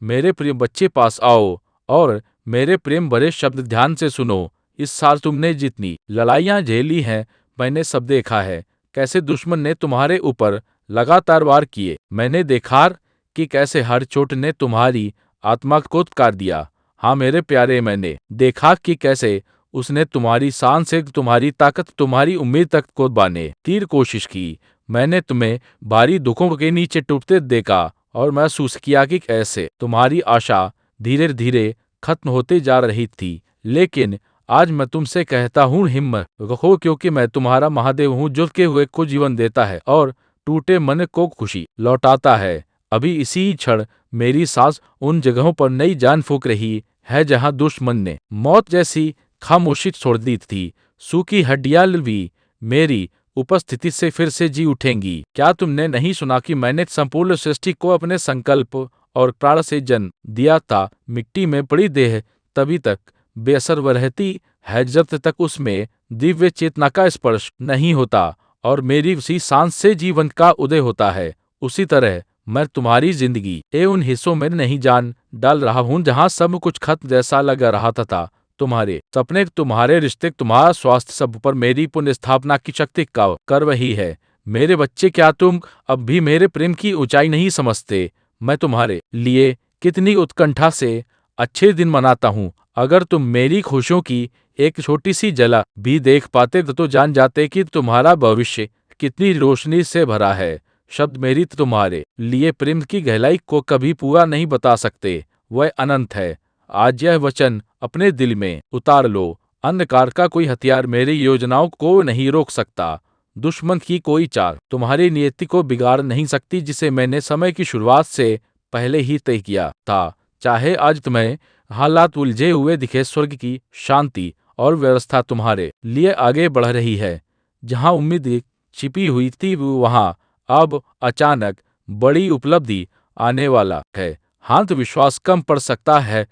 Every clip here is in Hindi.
मेरे प्रिय बच्चे पास आओ और मेरे प्रेम भरे शब्द ध्यान से सुनो। इस साल तुमने जितनी लड़ाइयाँ झेली हैं, मैंने सब देखा है। कैसे दुश्मन ने तुम्हारे ऊपर लगातार वार किए। मैंने देखा कि कैसे हर चोट ने तुम्हारी आत्मा को पुकार दिया। हाँ मेरे प्यारे, मैंने देखा कि कैसे उसने तुम्हारी शान से तुम्हारी ताकत, तुम्हारी उम्मीद तक को बाने तीर कोशिश की। मैंने तुम्हें भारी दुखों के नीचे टूटते देखा और महसूस किया कि कैसे तुम्हारी आशा धीरे धीरे खत्म होते जा रही थी। लेकिन आज मैं तुमसे कहता हूँ, हिम्मत रखो, क्योंकि मैं तुम्हारा महादेव हूँ जो के हुए को जीवन देता है और टूटे मन को खुशी लौटाता है। अभी इसी क्षण मेरी सांस उन जगहों पर नई जान फूंक रही है जहां दुश्मन ने मौत जैसी खामोशी छोड़ दी थी। सूखी हड्डियां भी मेरी उपस्थिति से फिर से जी उठेंगी। क्या तुमने नहीं सुना कि मैंने संपूर्ण सृष्टि को अपने संकल्प और प्राण से जन्म दिया था? मिट्टी में पड़ी देह तभी तक बेअसर रहती है जब तक उसमें दिव्य चेतना का स्पर्श नहीं होता और मेरी उसी सांस से जीवन का उदय होता है। उसी तरह मैं तुम्हारी जिंदगी के उन हिस्सों में नहीं जान डाल रहा हूँ जहाँ सब कुछ खत्म जैसा लग रहा था। तुम्हारे सपने, तुम्हारे रिश्ते, तुम्हारा स्वास्थ्य, सब पर मेरी पुनर्स्थापना की शक्ति का कर रही है। मेरे बच्चे, क्या तुम अब भी मेरे प्रेम की ऊंचाई नहीं समझते? मैं तुम्हारे लिए कितनी उत्कंठा से अच्छे दिन मनाता हूँ। अगर तुम मेरी खुशियों की एक छोटी सी झलक भी देख पाते तो जान जाते कि तुम्हारा भविष्य कितनी रोशनी से भरा है। शब्द मेरी तुम्हारे लिए प्रेम की गहराई को कभी पूरा नहीं बता सकते, वह अनंत है। आज यह वचन अपने दिल में उतार लो। अंधकार का कोई हथियार मेरी योजनाओं को नहीं रोक सकता। दुश्मन की कोई चाल तुम्हारी नियति को बिगाड़ नहीं सकती, जिसे मैंने समय की शुरुआत से पहले ही तय किया था। चाहे आज तुम्हें हालात उलझे हुए दिखे, स्वर्ग की शांति और व्यवस्था तुम्हारे लिए आगे बढ़ रही है। जहां उम्मीद छिपी हुई थी वहां अब अचानक बड़ी उपलब्धि आने वाला है। हाँ, तो विश्वास कम पड़ सकता है,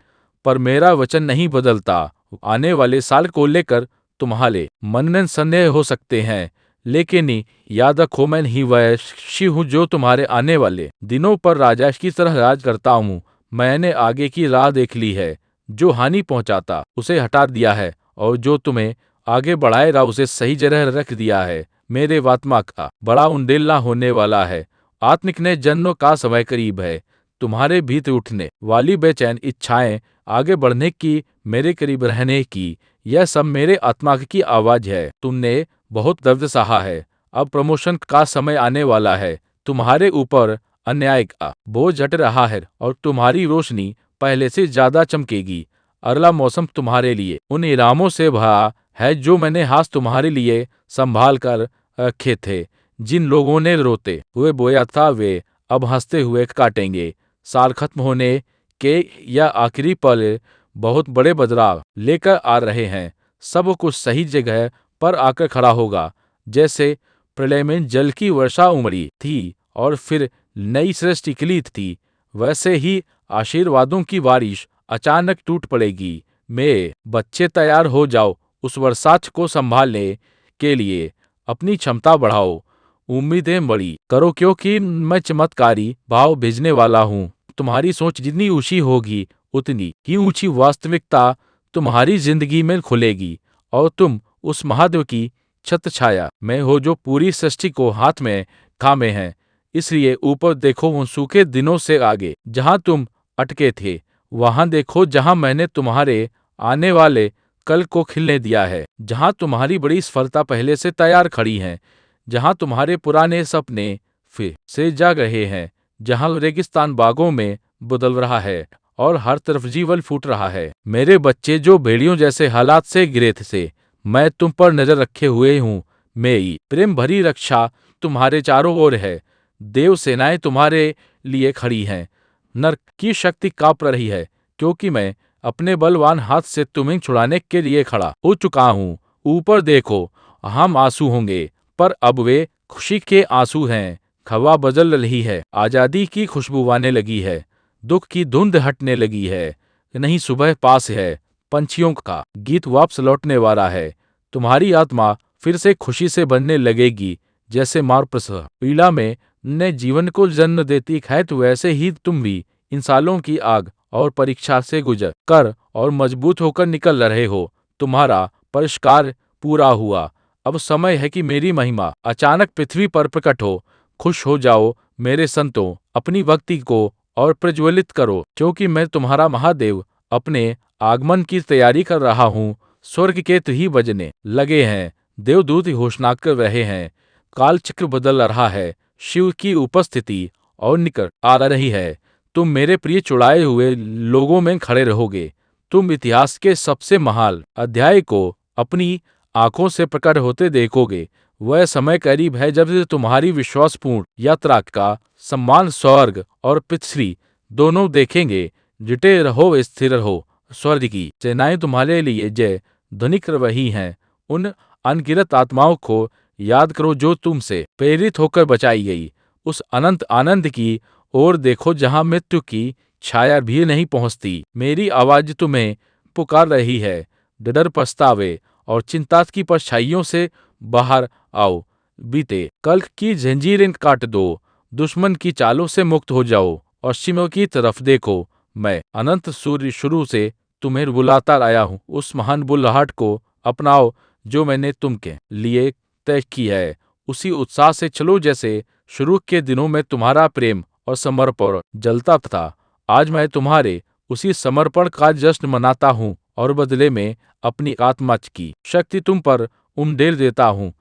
पर मेरा वचन नहीं बदलता। आने वाले साल को लेकर तुम्हारे मन में संदेह हो सकते हैं, लेकिन याद रखो, मैं ही वह ऋषि हूँ जो तुम्हारे आने वाले दिनों पर राजा की तरह राज करता हूँ। मैंने आगे की राह देख ली है। जो हानि पहुंचाता उसे हटा दिया है और जो तुम्हें आगे बढ़ाएगा उसे सही जगह रख दिया है। मेरे आत्मा का बड़ा उंडेला होने वाला है। आत्मिक ने जन्म का समय करीब है। तुम्हारे भीतर उठने वाली बेचैन इच्छाएं, आगे बढ़ने की, मेरे करीब रहने की, यह सब मेरे आत्मा की आवाज है। तुमने बहुत दर्द सहा है। अब प्रमोशन का समय आने वाला है। तुम्हारे ऊपर अन्याय का बोझ हट रहा है और तुम्हारी रोशनी पहले से ज्यादा चमकेगी। अगला मौसम तुम्हारे लिए उन इनामों से भरा है जो मैंने हाथ तुम्हारे लिए संभाल कर रखे थे। जिन लोगों ने रोते हुए बोया था वे अब हंसते हुए काटेंगे। साल खत्म होने के या आखिरी पल बहुत बड़े बदलाव लेकर आ रहे हैं। सब कुछ सही जगह पर आकर खड़ा होगा। जैसे प्रलय में जल की वर्षा उमड़ी थी और फिर नई सृष्टि खिली थी, वैसे ही आशीर्वादों की बारिश अचानक टूट पड़ेगी। मेरे बच्चे, तैयार हो जाओ उस बरसात को संभालने के लिए। अपनी क्षमता बढ़ाओ, उम्मीदें बड़ी करो, क्योंकि मैं चमत्कारी भाव भेजने वाला हूँ। तुम्हारी सोच जितनी ऊंची होगी उतनी ही ऊंची वास्तविकता तुम्हारी जिंदगी में खुलेगी और तुम उस महादेव की छत्र छाया में हो जो पूरी सृष्टि को हाथ में थामे हैं। इसलिए ऊपर देखो, उन सूखे दिनों से आगे जहां तुम अटके थे, वहां देखो जहां मैंने तुम्हारे आने वाले कल को खिलने दिया है। जहां तुम्हारी बड़ी सफलता पहले से तैयार खड़ी है। जहां तुम्हारे पुराने सपने फिर से जाग रहे हैं। जहां रेगिस्तान बागों में बदल रहा है और हर तरफ जीवन फूट रहा है। मेरे बच्चे जो भेड़ियों जैसे हालात से गिरे थे, मैं तुम पर नजर रखे हुए हूँ। मेरी प्रेम भरी रक्षा तुम्हारे चारों ओर है। देव सेनाएं तुम्हारे लिए खड़ी हैं। नरक की शक्ति कांप रही है, क्योंकि मैं अपने बलवान हाथ से तुम्हें छुड़ाने के लिए खड़ा हो चुका हूँ। ऊपर देखो, हम आंसू होंगे, पर अब वे खुशी के आंसू हैं। हवा बदल रही है, आजादी की खुशबू आने लगी है, दुख की धुंध हटने लगी है। नहीं, सुबह पास है, पंछियों का गीत वापस लौटने वाला है। तुम्हारी आत्मा फिर से खुशी से बनने लगेगी। जैसे माँ प्रसव पीड़ा में ने जीवन को जन्म देती है, तो वैसे ही तुम भी इन सालों की आग और परीक्षा से गुजर कर और मजबूत होकर निकल रहे हो। तुम्हारा परिष्कार पूरा हुआ। अब समय है कि मेरी महिमा अचानक पृथ्वी पर प्रकट हो। खुश हो जाओ मेरे संतों, अपनी भक्ति को और प्रज्वलित करो, क्योंकि मैं तुम्हारा महादेव अपने आगमन की तैयारी कर रहा हूँ। स्वर्ग के तुही बजने लगे हैं, देवदूत घोषणा कर रहे हैं, काल चक्र बदल रहा है, शिव की उपस्थिति और निकट आ रही है। तुम मेरे प्रिय चुराए हुए लोगों में खड़े रहोगे। तुम इतिहास के सबसे महान अध्याय को अपनी आंखों से प्रकट होते देखोगे। वह समय करीब है जब तुम्हारी विश्वासपूर्ण यात्रा का सम्मान स्वर्ग और पृथ्वी दोनों देखेंगे। जुटे रहो, स्थिर रहो, स्वर्ग की सेनाएं तुम्हारे लिए जय ध्वनि कर रही हैं। उन अनगिनत आत्माओं को याद करो जो तुमसे प्रेरित होकर बचाई गई। उस अनंत आनंद की ओर देखो जहां मृत्यु की छाया भी नहीं पहुंचती। मेरी आवाज तुम्हें पुकार रही है। डर, पछतावे और चिंता की परछाइयों से बाहर आओ। बीते कल की जंजीरें काट दो, दुश्मन की चालों से मुक्त हो जाओ और पश्चिमों की तरफ देखो। मैं अनंत सूर्य शुरू से तुम्हें बुलाता आया हूँ। उस महान बुलाहट को अपनाओ जो मैंने तुमके लिए तय की है। उसी उत्साह से चलो जैसे शुरू के दिनों में तुम्हारा प्रेम और समर्पण जलता था। आज मैं तुम्हारे उसी समर्पण का जश्न मनाता हूँ और बदले में अपनी आत्मा की शक्ति तुम पर उंडेल देता हूँ।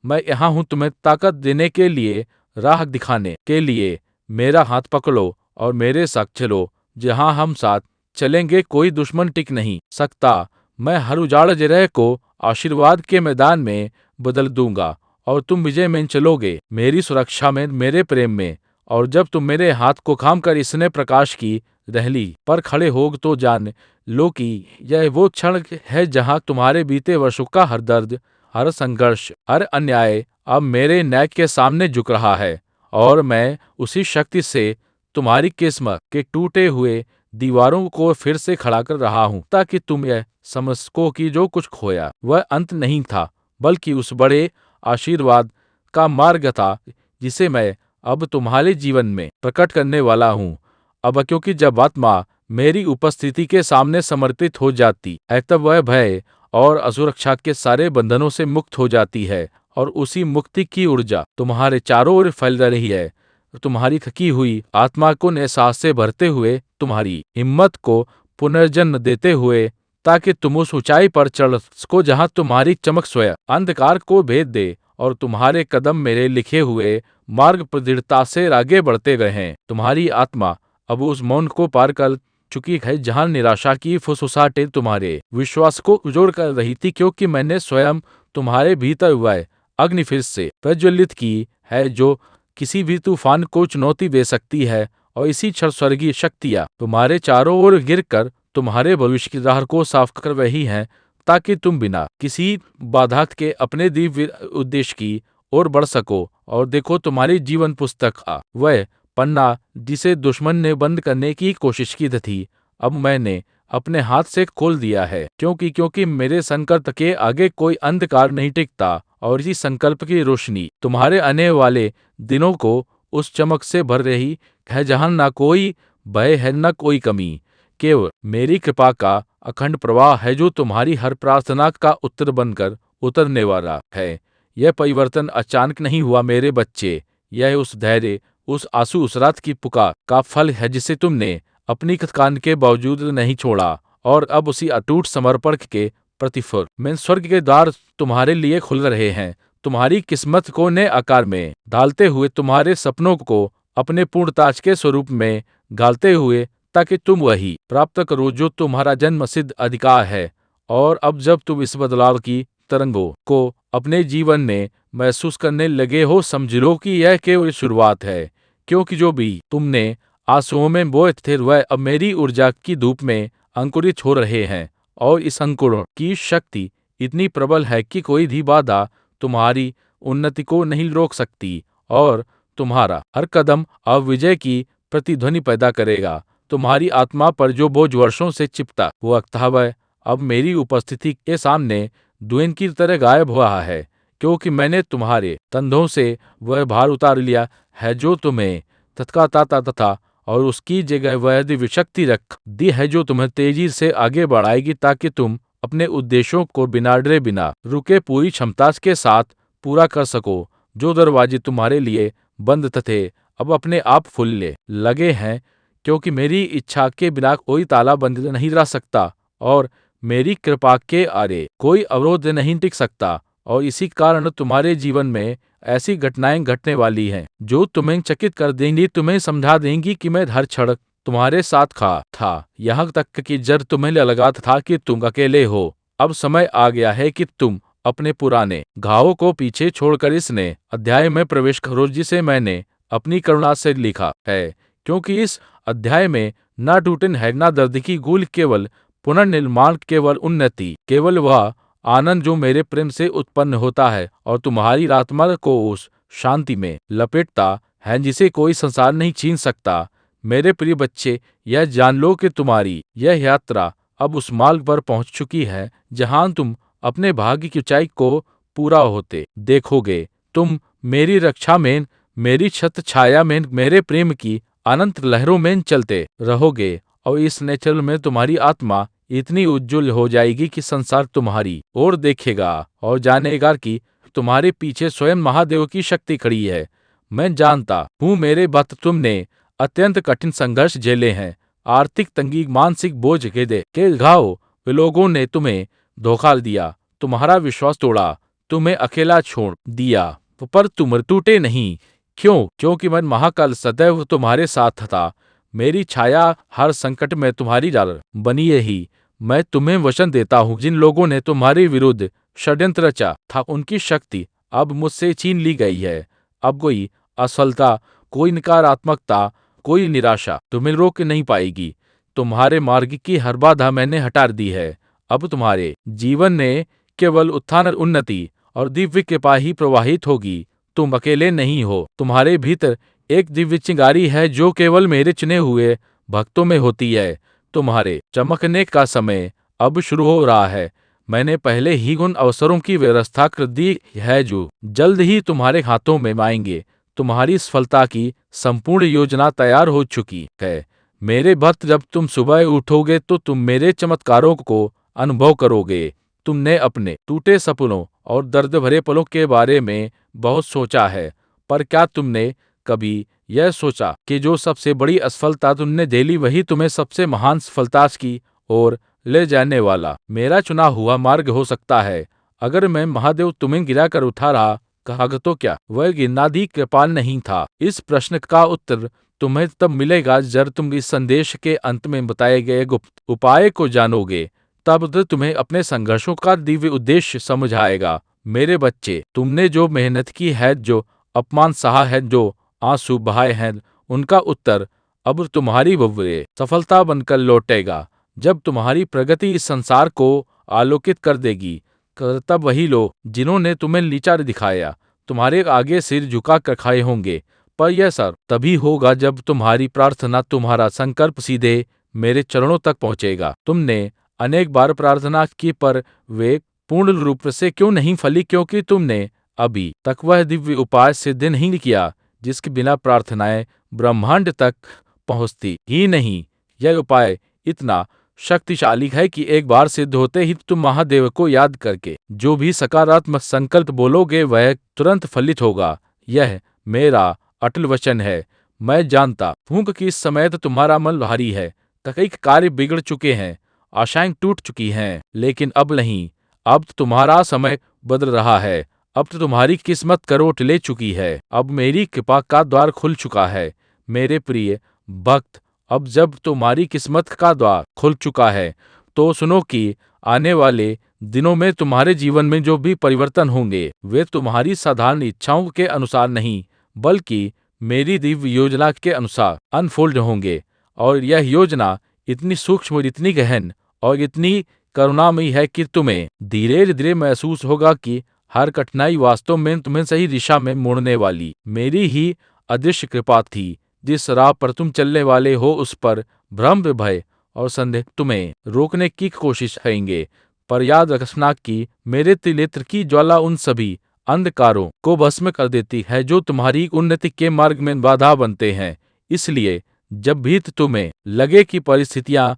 मैं यहाँ हूँ तुम्हें ताकत देने के लिए, राह दिखाने के लिए। मेरा हाथ पकड़ो और मेरे साथ चलो। जहाँ हम साथ चलेंगे कोई दुश्मन टिक नहीं सकता। मैं हर उजाड़ जगह को आशीर्वाद के मैदान में बदल दूंगा और तुम विजय में चलोगे, मेरी सुरक्षा में, मेरे प्रेम में। और जब तुम मेरे हाथ को थाम कर इसने प्रकाश की दहली पर खड़े हो तो जान लो कि यह वो क्षण है जहां तुम्हारे बीते वर्षों का हर दर्द, हर संघर्ष, हर अन्याय अब मेरे न्याय के सामने झुक रहा है। और मैं उसी शक्ति से तुम्हारी किस्मत के टूटे हुए दीवारों को फिर से खड़ा कर रहा हूँ, ताकि तुम यह समझ सको कि जो कुछ खोया वह अंत नहीं था, बल्कि उस बड़े आशीर्वाद का मार्ग था जिसे मैं अब तुम्हारे जीवन में प्रकट करने वाला हूँ। अब क्योंकि जब आत्मा मेरी उपस्थिति के सामने समर्पित हो जाती है तब वह भय और असुरक्षा के सारे बंधनों से मुक्त हो जाती है और उसी मुक्ति की ऊर्जा तुम्हारे चारों ओर फैल रही है। तुम्हारी थकी हुई आत्मा को नए साहस से भरते हुए, तुम्हारी हिम्मत को पुनर्जन्म देते हुए, ताकि तुम उस ऊंचाई पर चढ़ सको जहां तुम्हारी चमक स्वयं अंधकार को भेद दे और तुम्हारे कदम मेरे लिखे हुए मार्ग पर दृढ़ता से आगे बढ़ते रहें। तुम्हारी आत्मा अब उस मौन को पार कर चुकी है जहां निराशा की फुसफुसाहटें तुम्हारे विश्वास को उजोड़ कर रही थी, क्योंकि मैंने स्वयं तुम्हारे भीतर वह अग्नि फिर से प्रज्वलित की है जो किसी भी तूफान को चुनौती दे सकती है। और इसी क्षण स्वर्गीय शक्तियां तुम्हारे चारों ओर गिरकर तुम्हारे भविष्य की राह को साफ कर रही हैं, ताकि तुम बिना किसी बाधा के अपने दिव्य उद्देश्य की ओर बढ़ सको। और देखो, तुम्हारी जीवन पुस्तक का वह पन्ना जिसे दुश्मन ने बंद करने की कोशिश की थी, अब मैंने अपने हाथ से खोल दिया है, क्योंकि मेरे संकल्प के आगे कोई अंधकार नहीं टिकता। और इसी संकल्प की रोशनी तुम्हारे आने वाले दिनों को उस चमक से भर रही है जहां ना कोई भय है, न कोई कमी, केवल मेरी कृपा का अखंड प्रवाह है जो तुम्हारी हर प्रार्थना का उत्तर बनकर उतरने वाला है। यह परिवर्तन अचानक नहीं हुआ मेरे बच्चे, यह उस धैर्य, उस आंसू, उस रात की पुकार का फल है जिसे तुमने अपनी खतकान के बावजूद नहीं छोड़ा। और अब उसी अटूट समर्पण के प्रतिफल में स्वर्ग के द्वार तुम्हारे लिए खुल रहे हैं, तुम्हारी किस्मत को नए आकार में ढालते हुए, तुम्हारे सपनों को अपने पूर्णताज के स्वरूप में ढालते हुए, ताकि तुम वही प्राप्त करो जो तुम्हारा जन्म सिद्ध अधिकार है। और अब जब तुम इस बदलाव की तरंगों को अपने जीवन में महसूस करने लगे हो, समझ लो कि यह केवल शुरुआत है, क्योंकि जो भी तुमने आंसुओं में बोए थे वह अब मेरी ऊर्जा की धूप में अंकुरित हो रहे हैं। और इस अंकुरण की शक्ति इतनी प्रबल है कि कोई भी बाधा तुम्हारी उन्नति को नहीं रोक सकती। और तुम्हारा हर कदम अब विजय की प्रतिध्वनि पैदा करेगा। तुम्हारी आत्मा पर जो बोझ वर्षों से चिपटा हुआ था वह अब मेरी उपस्थिति के सामने धुएं की तरह गायब हुआ है, क्योंकि मैंने तुम्हारे कंधों से वह भार उतार लिया है जो तुम्हें थकाता तथा और उसकी जगह वह दिव्य शक्ति रख दी है जो तुम्हें तेजी से आगे बढ़ाएगी ताकि तुम अपने उद्देश्यों को बिना डरे बिना रुके पूरी क्षमता के साथ पूरा कर सको। जो दरवाजे तुम्हारे लिए बंद थे अब अपने आप खुलने लगे हैं, क्योंकि मेरी इच्छा के बिना कोई ताला बंद नहीं रह सकता और मेरी कृपा के आगे कोई अवरोध नहीं टिक सकता। और इसी कारण तुम्हारे जीवन में ऐसी घटनाएं घटने वाली हैं जो तुम्हें चकित कर देंगी, तुम्हें समझा देंगी कि मैं हर क्षण तुम्हारे साथ था, यहाँ तक कि जब तुम्हें लगा था कि तुम अकेले हो। अब समय आ गया है कि तुम अपने पुराने घावों को पीछे छोड़कर इस नए अध्याय में प्रवेश करो जिसे मैंने अपनी करुणा से लिखा है, क्योंकि इस अध्याय में ना टूटन है ना दर्द की गूल, केवल पुनर्निर्माण, केवल उन्नति, केवल वह आनंद जो मेरे प्रेम से उत्पन्न होता है और तुम्हारी आत्मा को उस शांति में लपेटता है जिसे कोई संसार नहीं छीन सकता। मेरे प्रिय बच्चे, यह जान लो कि तुम्हारी यह यात्रा अब उस मार्ग पर पहुंच चुकी है जहां तुम अपने भाग्य की ऊंचाई को पूरा होते देखोगे। तुम मेरी रक्षा में, मेरी छत्र छाया में, मेरे प्रेम की अनंत लहरों में चलते रहोगे और इस नेचर में तुम्हारी आत्मा इतनी उज्जवल हो जाएगी कि संसार तुम्हारी ओर देखेगा और जानेगा कि तुम्हारे पीछे स्वयं महादेव की शक्ति खड़ी है। मैं जानता हूँ मेरे भक्त, तुमने अत्यंत कठिन संघर्ष झेले हैं, आर्थिक तंगी, मानसिक बोझ के घाव, लोगों ने तुम्हें धोखा दिया, तुम्हारा विश्वास तोड़ा, तुम्हें अकेला छोड़ दिया, पर तुम टूटे नहीं। क्यों? क्योंकि मैं महाकाल सदैव तुम्हारे साथ था। मेरी छाया हर संकट में तुम्हारी डाल बनी रही। मैं तुम्हें वचन देता हूँ, जिन लोगों ने तुम्हारे विरुद्ध षड्यंत्र रचा था उनकी शक्ति अब मुझसे छीन ली गई है। अब कोई असफलता, कोई नकारात्मकता, कोई निराशा तुम्हें रोक नहीं पाएगी। तुम्हारे मार्ग की हर बाधा मैंने हटा दी है। अब तुम्हारे जीवन में केवल उत्थान, उन्नति और दिव्य कृपा ही प्रवाहित होगी। तुम अकेले नहीं हो, तुम्हारे भीतर एक दिव्य चिंगारी है जो केवल मेरे चुने हुए भक्तों में होती है। तुम्हारे चमकने का समय अब शुरू हो रहा है। मैंने पहले ही उन अवसरों की व्यवस्था कर दी है जो जल्द ही तुम्हारे हाथों में आएंगे। तुम्हारी सफलता की संपूर्ण योजना तैयार हो चुकी है। मेरे भक्त, जब तुम सुबह उठोगे तो तुम मेरे चमत्कारों को अनुभव करोगे। तुमने अपने टूटे सपनों और दर्द भरे पलों के बारे में बहुत सोचा है, पर क्या तुमने कभी यह सोचा कि जो सबसे बड़ी असफलता तुमने झेली वही तुम्हें सबसे महान सफलता की ओर ले जाने वाला मेरा चुना हुआ मार्ग हो सकता है? अगर मैं महादेव तुम्हें गिरा कर उठा रहा कहा तो क्या वह गिरनादी कृपाल नहीं था? इस प्रश्न का उत्तर तुम्हें तब मिलेगा जब तुम इस संदेश के अंत में बताए गए गुप्त उपाय को जानोगे। तब तो तुम्हें अपने संघर्षों का दिव्य उद्देश्य समझ आएगा। मेरे बच्चे, तुमने जो मेहनत की है, जो अपमान सहा है, जो आंसू बहाए हैं, उनका उत्तर अब तुम्हारी भव्य सफलता बनकर लौटेगा। जब तुम्हारी प्रगति इस संसार को आलोकित कर देगी, तब वही लोग जिन्होंने तुम्हें नीचा दिखाया तुम्हारे आगे सिर झुका कर खाए होंगे। पर यह सब तभी होगा जब तुम्हारी प्रार्थना, तुम्हारा संकल्प सीधे मेरे चरणों तक पहुंचेगा। तुमने अनेक बार प्रार्थना की, पर वे पूर्ण रूप से क्यों नहीं फली? क्योंकि तुमने अभी तक वह दिव्य उपाय सिद्ध नहीं किया जिसके बिना प्रार्थनाएं ब्रह्मांड तक पहुंचती ही नहीं। यह उपाय इतना शक्तिशाली है कि एक बार सिद्ध होते ही तुम महादेव को याद करके जो भी सकारात्मक संकल्प बोलोगे वह तुरंत फलित होगा। यह मेरा अटल वचन है। मैं जानता हूँ कि इस समय तो तुम्हारा मन भारी है, कई कार्य बिगड़ चुके हैं, आशाएं टूट चुकी हैं, लेकिन अब नहीं। अब तुम्हारा समय बदल रहा है। अब तो तुम्हारी किस्मत करवट ले चुकी है। अब मेरी कृपा का द्वार खुल चुका है। मेरे प्रिय भक्त, अब जब तुम्हारी किस्मत का द्वार खुल चुका है तो सुनो कि आने वाले दिनों में तुम्हारे जीवन में जो भी परिवर्तन होंगे वे तुम्हारी साधारण इच्छाओं के अनुसार नहीं, बल्कि मेरी दिव्य योजना के अनुसार अनफोल्ड होंगे। और यह योजना इतनी सूक्ष्म, इतनी गहन और इतनी करुणामयी है कि तुम्हें धीरे धीरे महसूस होगा कि हर कठिनाई वास्तव में तुम्हें सही दिशा में मोड़ने वाली मेरी ही अदृश्य कृपा थी। जिस राह पर तुम चलने वाले हो उस पर भ्रम, भय और संदेह तुम्हें रोकने की कोशिश करेंगे, पर याद रखना कि मेरे त्रिनेत्र की ज्वाला उन सभी अंधकारों को भस्म कर देती है जो तुम्हारी उन्नति के मार्ग में बाधा बनते हैं। इसलिए जब भी तुम्हें लगे कि परिस्थितियां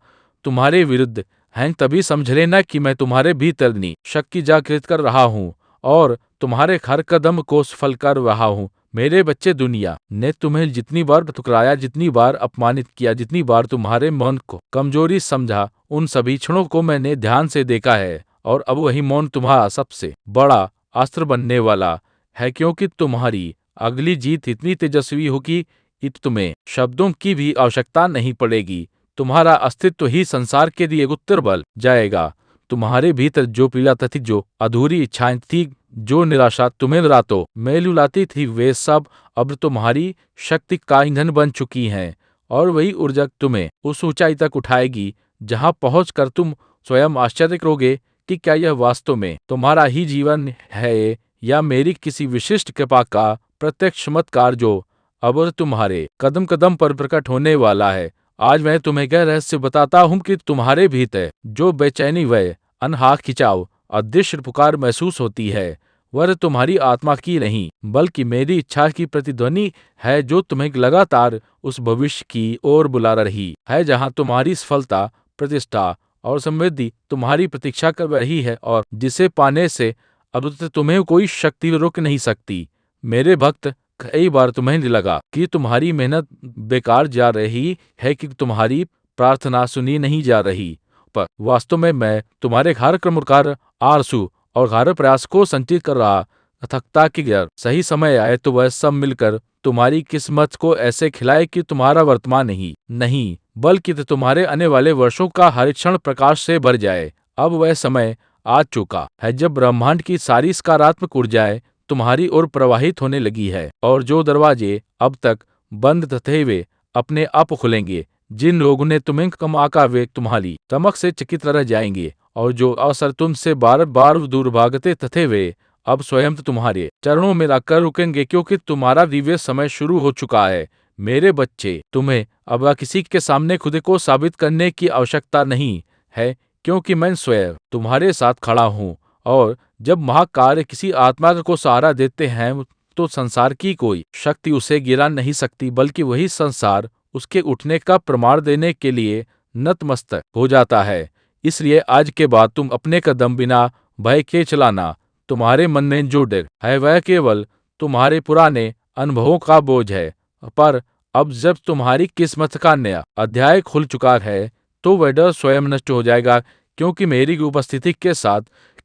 तुम्हारे विरुद्ध हैं, तभी समझ लेना कि मैं तुम्हारे भीतर अपनी शक्ति जागृत कर रहा हूँ और तुम्हारे हर कदम को सफल कर रहा हूँ। मेरे बच्चे, दुनिया ने तुम्हें जितनी बार ठुकराया, जितनी बार अपमानित किया, जितनी बार तुम्हारे मन को कमजोरी समझा, उन सभी क्षणों को मैंने ध्यान से देखा है। और अब वही मौन तुम्हारा सबसे बड़ा अस्त्र बनने वाला है, क्योंकि तुम्हारी अगली जीत इतनी तेजस्वी होगी कि तुम्हें शब्दों की भी आवश्यकता नहीं पड़ेगी। तुम्हारा अस्तित्व ही संसार के लिए उत्तर बन जाएगा। तुम्हारे भीतर जो पीड़ाता थी, जो अधूरी इच्छाएं थी, जो निराशा तुम्हें रातों में रुलाती थी, वे सब अब तुम्हारी शक्ति का ईंधन बन चुकी हैं। और वही ऊर्जा तुम्हें उस ऊंचाई तक उठाएगी जहां पहुंचकर तुम स्वयं आश्चर्य करोगे कि क्या यह वास्तव में तुम्हारा ही जीवन है या मेरी किसी विशिष्ट कृपा का प्रत्यक्ष चमत्कार जो अब तुम्हारे कदम कदम पर प्रकट होने वाला है। आज मैं तुम्हें यह रहस्य बताता हूँ कि तुम्हारे भीतर जो बेचैनी, व अनहाक खिंचाव, अदृश्य पुकार महसूस होती है, वह तुम्हारी आत्मा की नहीं बल्कि मेरी इच्छा की प्रतिध्वनि है, जो तुम्हें लगातार उस भविष्य की ओर बुला रही है जहां तुम्हारी सफलता, प्रतिष्ठा और समृद्धि तुम्हारी प्रतीक्षा कर रही है, और जिसे पाने से अब तुम्हें कोई शक्ति रोक नहीं सकती। मेरे भक्त, कई बार तुम्हें लगा कि तुम्हारी मेहनत बेकार जा रही है, कि तुम्हारी प्रार्थना सुनी नहीं जा रही, पर वास्तव में मैं तुम्हारे हर क्रमकार, आरसू और हर प्रयास को संचित कर रहा था, ताकि अगर सही समय आए तो वह सब मिलकर तुम्हारी किस्मत को ऐसे खिलाए कि तुम्हारा वर्तमान ही नहीं बल्कि तुम्हारे आने वाले वर्षों का हर क्षण प्रकाश से भर जाए। अब वह समय आ चुका है जब ब्रह्मांड की सारी सकारात्मक ऊर्जाएं तुम्हारी ओर प्रवाहित होने लगी है, और जो दरवाजे अब तक बंद थे वे अपने आप खुलेंगे। जिन लोगों ने तुम्हें कम आका, वे तुम्हारी चमक से चकित रह जाएंगे, और जो अवसर तुमसे बार बार दूर भागते थे, वे अब स्वयं तुम्हारे चरणों में आकर रुकेंगे, क्योंकि तुम्हारा दिव्य समय शुरू हो चुका है। मेरे बच्चे, तुम्हें अब किसी के सामने खुद को साबित करने की आवश्यकता नहीं है, क्योंकि मैं स्वयं तुम्हारे साथ खड़ा हूँ। और जब महाकार्य किसी आत्मा को सहारा देते हैं, तो संसार की कोई शक्ति उसे गिरा नहीं सकती, बल्कि वही संसार उसके उठने का प्रमाण देने के लिए नतमस्तक हो जाता है। इसलिए आज के बाद तुम अपने कदम बिना भय के चलाना। तुम्हारे मन में जो डर है वह केवल तुम्हारे पुराने अनुभवों का बोझ है, पर अब जब तुम्हारी किस्मत का नया अध्याय खुल चुका है, तो वह डर स्वयं नष्ट हो जाएगा, क्योंकि मेरी उपस्थिति के साथ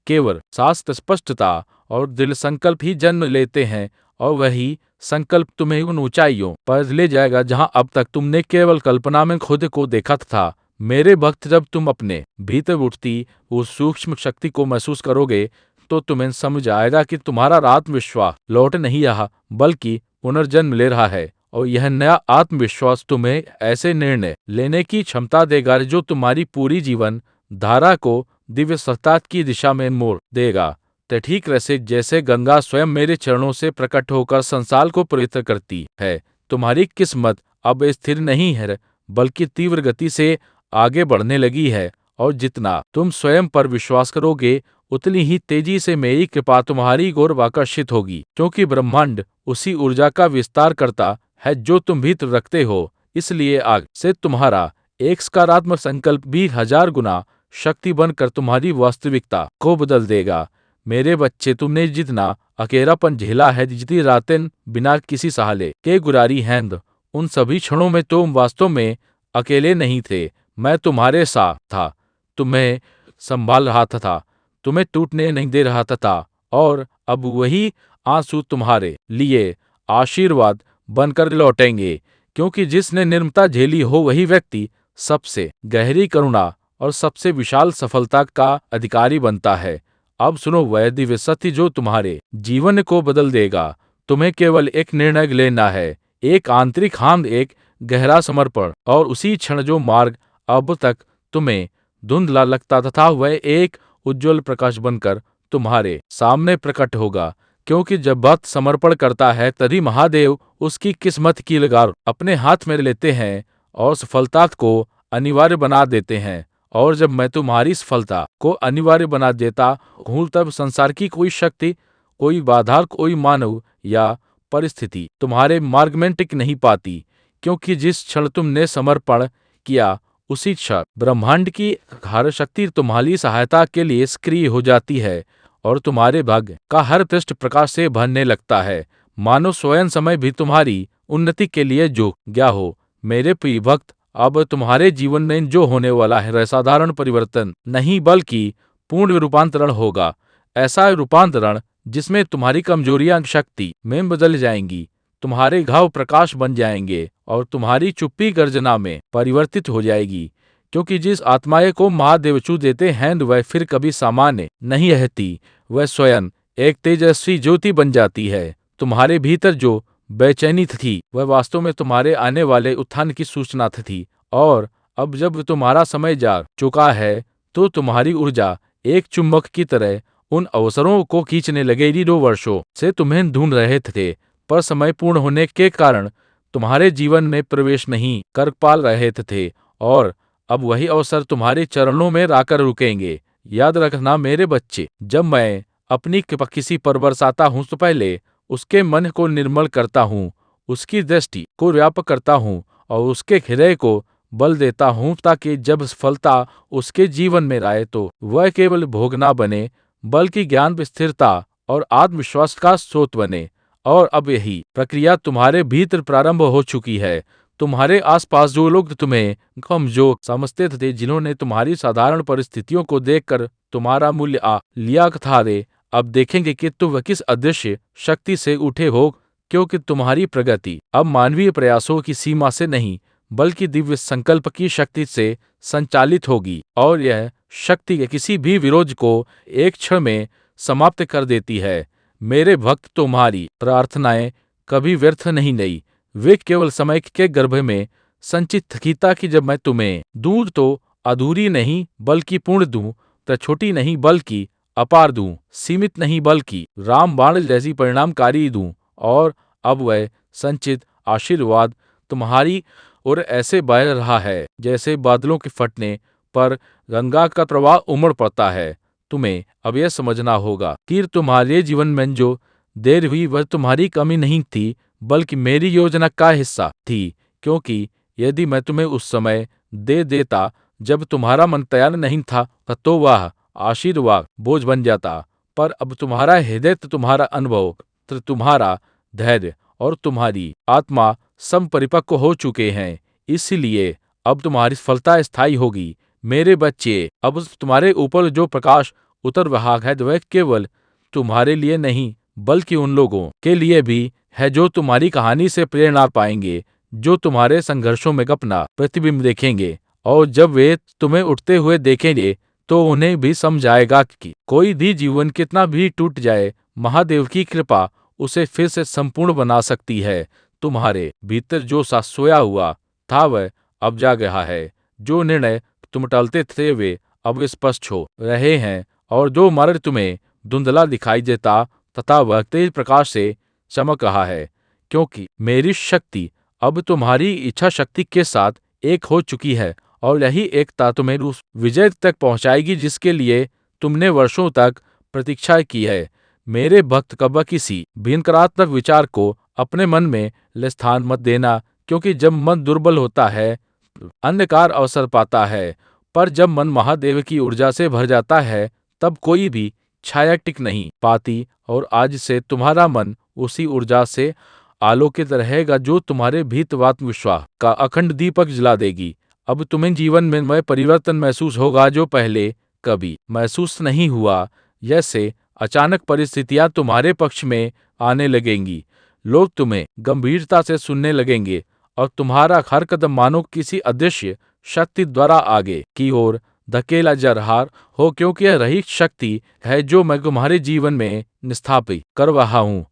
केवल शास्त्र स्पष्टता और दृढ़ संकल्प ही जन्म लेते हैं, और वही संकल्प तुम्हें उन ऊंचाइयों पर ले जाएगा जहां अब तक तुमने केवल कल्पना में खुद को देखा था। मेरे भक्त, जब तुम अपने भीतर उठती उस सूक्ष्म शक्ति को महसूस करोगे, तो तुम्हें समझ आएगा कि तुम्हारा आत्मविश्वास लौट नहीं रहा बल्कि पुनर्जन्म ले रहा है, और यह नया आत्मविश्वास तुम्हें ऐसे निर्णय लेने की क्षमता देगा जो तुम्हारी पूरी जीवन धारा को दिव्य सत्ता की दिशा में मोड़ देगा। तो ठीक वैसे जैसे गंगा स्वयं मेरे चरणों से प्रकट होकर संसार को पवित्र करती है, तुम्हारी किस्मत अब स्थिर नहीं है बल्कि तीव्र गति से आगे बढ़ने लगी है। और जितना तुम स्वयं पर विश्वास करोगे, उतनी ही तेजी से मेरी कृपा तुम्हारी ओर आकर्षित होगी, क्योंकि ब्रह्मांड उसी ऊर्जा का विस्तार करता है जो तुम भीतर रखते हो। इसलिए आज से तुम्हारा एक सकारात्मक संकल्प भी 1000 गुना शक्ति बनकर तुम्हारी वास्तविकता को बदल देगा। मेरे बच्चे, तुमने जितना अकेलापन झेला है, जितनी रातें बिना किसी सहारे के गुजारी हैं, उन सभी क्षणों में तुम वास्तव में अकेले नहीं थे। मैं तुम्हारे साथ था, तुम्हें संभाल रहा था, तुम्हें टूटने नहीं दे रहा था, और अब वही आंसू तुम्हारे लिए आशीर्वाद बनकर लौटेंगे, क्योंकि जिसने निर्ममता झेली हो, वही व्यक्ति सबसे गहरी करुणा और सबसे विशाल सफलता का अधिकारी बनता है। अब सुनो वह दिव्य सत्य जो तुम्हारे जीवन को बदल देगा। तुम्हें केवल एक निर्णय लेना है, एक आंतरिक हां, एक गहरा समर्पण, और उसी क्षण जो मार्ग अब तक तुम्हें धुंधला लगता था, वह एक उज्जवल प्रकाश बनकर तुम्हारे सामने प्रकट होगा। क्योंकि जब भक्त समर्पण करता है, तभी महादेव उसकी किस्मत की लगाम अपने हाथ में लेते हैं और सफलता को अनिवार्य बना देते हैं। और जब मैं तुम्हारी सफलता को अनिवार्य बना देता हूँ, तब संसार की कोई शक्ति, कोई बाधा, कोई मानव या परिस्थिति तुम्हारे मार्ग में टिक नहीं पाती, क्योंकि जिस क्षण तुमने समर्पण किया उसी क्षण ब्रह्मांड की हर शक्ति तुम्हारी सहायता के लिए सक्रिय हो जाती है और तुम्हारे भाग्य का हर पृष्ठ प्रकाश से भरने लगता है, मानो स्वयं समय भी तुम्हारी उन्नति के लिए जो गया हो। मेरे प्रिय भक्त, अब तुम्हारे जीवन में जो होने वाला है वह साधारण परिवर्तन नहीं बल्कि पूर्ण रूपांतरण होगा। ऐसा रूपांतरण जिसमें तुम्हारी कमजोरियां शक्ति में बदल जाएंगी, तुम्हारे घाव प्रकाश बन जाएंगे और तुम्हारी चुप्पी गर्जना में परिवर्तित हो जाएगी। क्योंकि जिस आत्माएं को महादेव छू देते हैं वह फिर कभी सामान्य नहीं रहती, वह स्वयं एक तेजस्वी ज्योति बन जाती है। तुम्हारे भीतर जो बेचैनी थी वह वास्तव में तुम्हारे आने वाले उत्थान की सूचना थी, और अब जब तुम्हारा समय जा चुका है तो तुम्हारी ऊर्जा एक चुंबक की तरह उन अवसरों को खींचने लगेगी जो वर्षों से तुम्हें ढूंढ रहे थे, पर समय पूर्ण होने के कारण तुम्हारे जीवन में प्रवेश नहीं कर पा रहे थे, और अब वही अवसर तुम्हारे चरणों में आकर रुकेंगे। याद रखना मेरे बच्चे, जब मैं अपनी कृपा किसी पर बरसाता हूँ तो पहले उसके मन को निर्मल करता हूँ, उसकी दृष्टि को व्यापक करता हूँ और उसके हृदय को बल देता हूँ, ताकि जब सफलता उसके जीवन में आए तो वह केवल भोग ना बने बल्कि ज्ञान, स्थिरता और आत्मविश्वास का स्रोत बने। और अब यही प्रक्रिया तुम्हारे भीतर प्रारंभ हो चुकी है। तुम्हारे आसपास जो लोग तुम्हें कमजोर समझते थे, जिन्होंने तुम्हारी साधारण परिस्थितियों को देखकर तुम्हारा मूल्य लिया था, वे अब देखेंगे कि तुम किस अदृश्य शक्ति से उठे हो, क्योंकि तुम्हारी प्रगति अब मानवीय प्रयासों की सीमा से नहीं बल्कि दिव्य संकल्प की शक्ति से संचालित होगी, और यह शक्ति के किसी भी विरोध को एक क्षण में समाप्त कर देती है। मेरे भक्त, तुम्हारी प्रार्थनाएं कभी व्यर्थ नहीं गई, वे केवल समय के गर्भ में संचित थी, ताकि जब मैं तुम्हें दूं तो अधूरी नहीं बल्कि पूर्ण दूं, तो छोटी नहीं बल्कि अपार दूं, सीमित नहीं बल्कि रामबाण जैसी परिणामकारी दूं। और अब वह संचित आशीर्वाद तुम्हारी ओर ऐसे बह रहा है जैसे बादलों के फटने पर गंगा का प्रवाह उमड़ पड़ता है। तुम्हें अब यह समझना होगा कि तुम्हारे जीवन में जो देर हुई वह तुम्हारी कमी नहीं थी बल्कि मेरी योजना का हिस्सा थी, क्योंकि यदि मैं तुम्हें उस समय दे देता जब तुम्हारा मन तैयार नहीं था तो वह आशीर्वाद बोझ बन जाता। पर अब तुम्हारा हृदय, तुम्हारा अनुभव, तुम्हारा धैर्य और तुम्हारी आत्मा सब परिपक्व हो चुके हैं, इसलिए अब तुम्हारी सफलता स्थायी होगी। मेरे बच्चे, अब तुम्हारे ऊपर जो प्रकाश उतर रहा है वह केवल तुम्हारे लिए नहीं बल्कि उन लोगों के लिए भी है जो तुम्हारी कहानी से प्रेरणा पाएंगे, जो तुम्हारे संघर्षों में अपना प्रतिबिंब देखेंगे, और जब वे तुम्हें उठते हुए देखेंगे तो उन्हें भी समझाएगा कि कोई भी जीवन कितना भी टूट जाए, महादेव की कृपा उसे फिर से संपूर्ण बना सकती है। तुम्हारे भीतर जो सा सोया हुआ था वह अब जाग रहा है, जो निर्णय तुम टालते थे वे अब स्पष्ट हो रहे हैं, और जो मार्ग तुम्हें धुंधला दिखाई देता तथा वह तेज प्रकाश से चमक रहा है, क्योंकि मेरी शक्ति अब तुम्हारी इच्छा शक्ति के साथ एक हो चुकी है, और यही एकता तुम्हें उस विजय तक पहुंचाएगी जिसके लिए तुमने वर्षों तक प्रतीक्षा की है। मेरे भक्त, कब किसी भी नकारात्मक विचार को अपने मन में स्थान मत देना, क्योंकि जब मन दुर्बल होता है अंधकार अवसर पाता है, पर जब मन महादेव की ऊर्जा से भर जाता है तब कोई भी छाया टिक नहीं पाती। और आज से तुम्हारा मन उसी ऊर्जा से आलोकित रहेगा जो तुम्हारे भीतर आत्मविश्वास का अखंड दीपक जला देगी। अब तुम्हें जीवन में वह परिवर्तन महसूस होगा जो पहले कभी महसूस नहीं हुआ। जैसे अचानक परिस्थितियां तुम्हारे पक्ष में आने लगेंगी, लोग तुम्हें गंभीरता से सुनने लगेंगे और तुम्हारा हर कदम मानो किसी अदृश्य शक्ति द्वारा आगे की ओर धकेला जा रहा हो, क्योंकि यह रही शक्ति है जो मैं तुम्हारे जीवन में स्थापित कर रहा हूँ।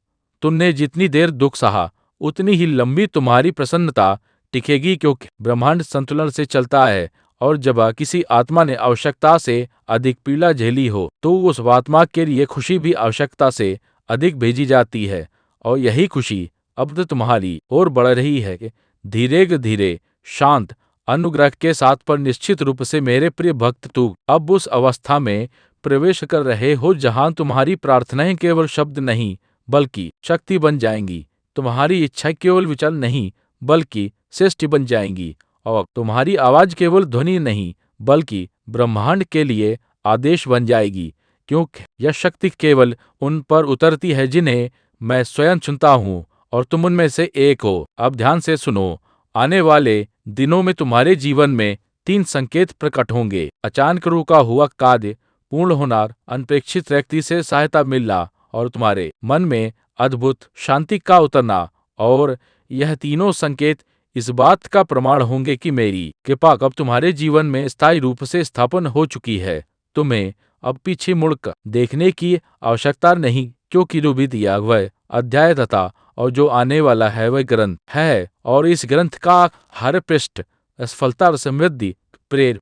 तुमने जितनी देर दुख सहा उतनी ही लंबी तुम्हारी प्रसन्नता टिकेगी, क्योंकि ब्रह्मांड संतुलन से चलता है, और जब किसी आत्मा ने आवश्यकता से अधिक पीड़ा झेली हो तो उस आत्मा के लिए खुशी भी आवश्यकता से अधिक भेजी जाती है, और यही खुशी अब तो तुम्हारी ओर बढ़ रही है। धीरे धीरे शांत अनुग्रह के साथ, पर निश्चित रूप से मेरे प्रिय भक्त, तू अब उस अवस्था में प्रवेश कर रहे हो जहां तुम्हारी प्रार्थनाएं केवल शब्द नहीं बल्कि शक्ति बन जाएंगी। तुम्हारी इच्छा केवल विचार नहीं बल्कि श्रेष्ठ बन जाएंगी और तुम्हारी आवाज केवल ध्वनि नहीं बल्कि ब्रह्मांड के लिए आदेश बन जाएगी, क्योंकि यह शक्ति केवल उन पर उतरती है जिन्हें मैं स्वयं चुनता हूँ और तुम उनमें से एक हो। अब ध्यान से सुनो, आने वाले दिनों में तुम्हारे जीवन में 3 संकेत प्रकट होंगे। अचानक रुका हुआ कार्य पूर्ण होना, अनपेक्षित व्यक्ति से सहायता मिलना और तुम्हारे मन में अद्भुत शांति का उतरना। और यह तीनों संकेत इस बात का प्रमाण होंगे कि मेरी कृपा अब तुम्हारे जीवन में स्थायी रूप से स्थापन हो चुकी है। तुम्हें अब पीछे मुड़कर देखने की आवश्यकता नहीं, क्योंकि जो बीत गया वह अध्याय तथा और जो आने वाला है वह ग्रंथ है, और इस ग्रंथ का हर पृष्ठ असफलता और समृद्धि, प्रेर